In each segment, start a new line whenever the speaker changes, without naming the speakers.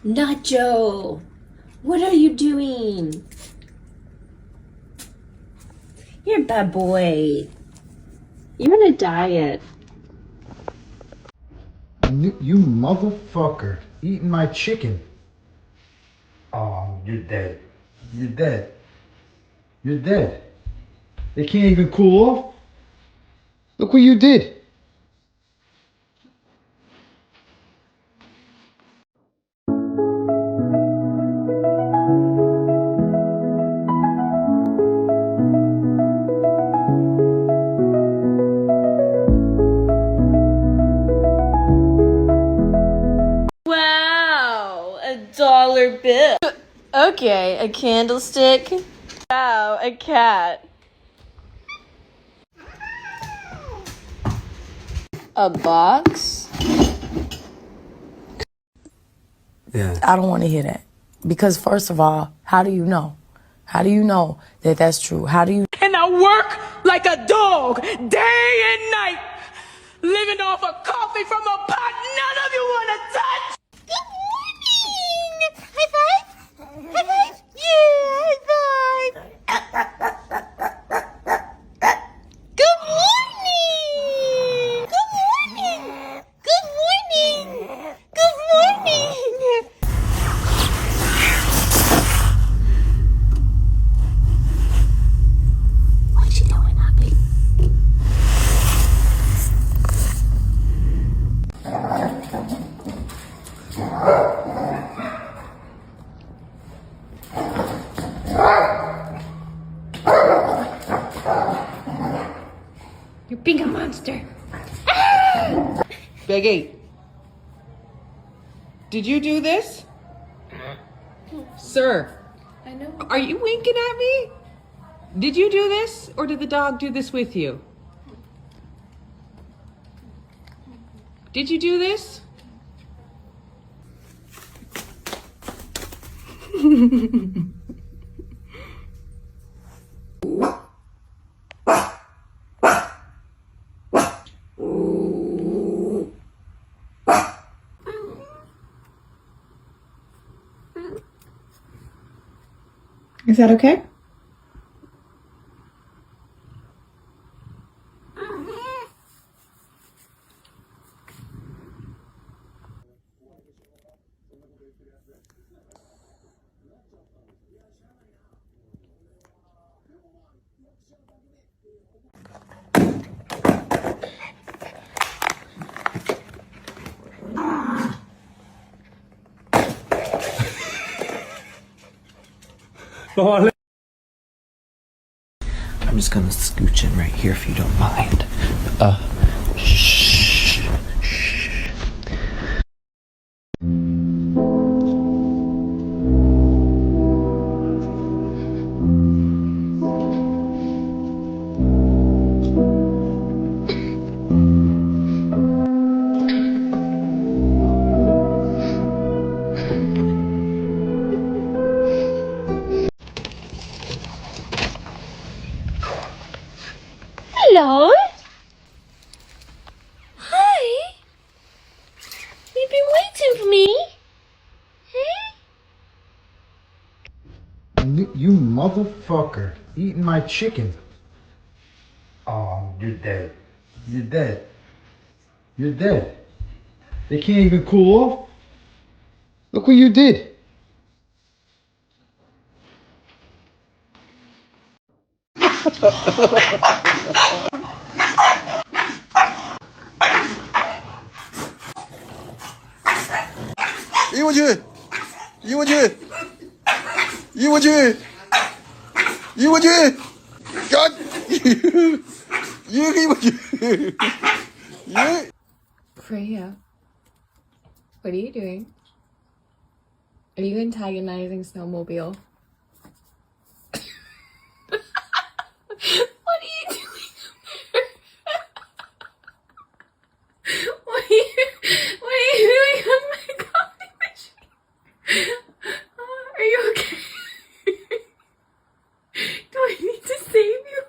Nacho, what are you doing? You're a bad boy. You're on a diet.
You motherfucker, eating my chicken. Oh, you're dead. You're dead. You're dead. They can't even cool off. Look what you did.
Wow, $1 bill. Okay, a candlestick. Wow, a cat. A box?
Yeah.
I don't want to hear that. Because first of all, how do you know? How do you know that that's true? How do you...
And I work like a dog day and night, living off of coffee from a pot none of you want to touch.
Good morning! High five! High five! Yeah, high five! Good morning! Good morning! Good morning! Good morning! What's she doing, Abby?
You're being a monster.
Becky, did you do this? Sir,
I know.
are you winking at me? Did you do this, or did the dog do this with you? Did you do this?
Is that okay?
I'm just gonna scooch in right here if you don't mind. Shh. Shh.
Hello? Hi? You've been waiting for me?
You motherfucker, eating my chicken. Oh, you're dead. You're dead. You're dead. They can't even cool off. Look what you did. 我去，移过去，移过去，移过去，干，移过去，移。
Freya, what are you doing? Are you antagonizing Snowmobile? What are you doing? What are you doing on my coffee machine? Are you okay? Do I need to save you?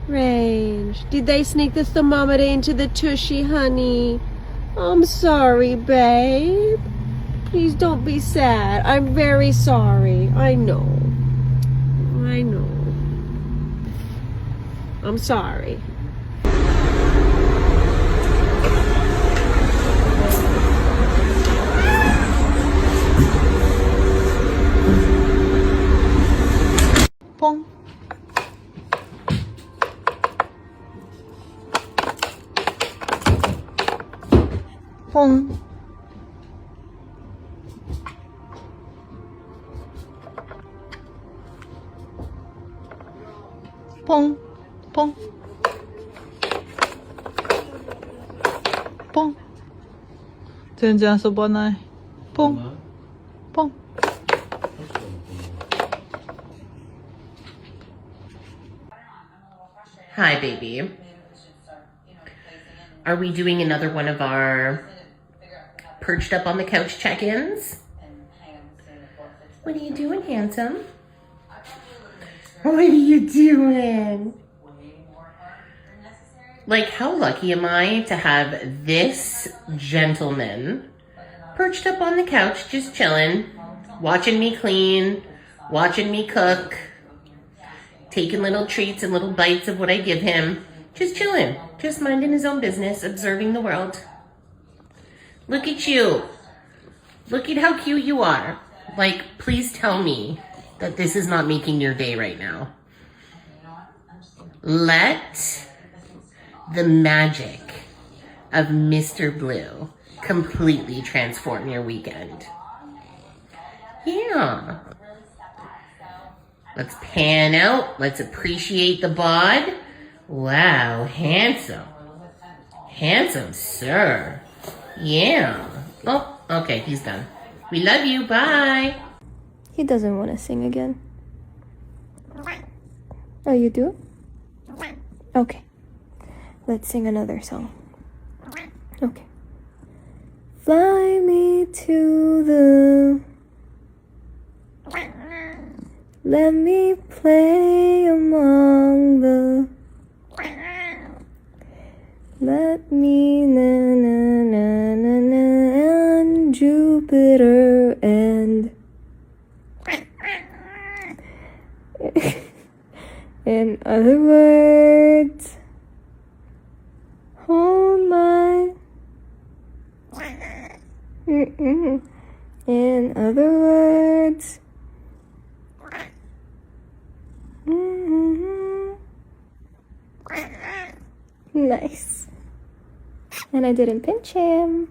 Range, did they sneak the thermometer into the tushy, honey? I'm sorry, babe. Please don't be sad. I'm very sorry. I know. I know. I'm sorry.
퐁. 퐁. 퐁. 퐁. 퐁. 这样说不呢？퐁. 퐁.
Hi, baby. Are we doing another one of our perched up on the couch check-ins? What are you doing, handsome? What are you doing? Like, how lucky am I to have this gentleman perched up on the couch, just chilling, watching me clean, watching me cook, taking little treats and little bites of what I give him. Just chilling, just minding his own business, observing the world. Look at you. Look at how cute you are. Like, please tell me that this is not making your day right now. Let the magic of Mr. Blue completely transform your weekend. Yeah. Let's pan out. Let's appreciate the bod. Wow, handsome. Handsome, sir. Yeah. Oh, okay, he's done. We love you. Bye.
He doesn't want to sing again. Oh, you do? Okay. Let's sing another song. Okay. Fly me to the... Let me play among the... Let me na na na na na and Jupiter and... In other words, hold my... In other words... Nice. And I didn't pinch him.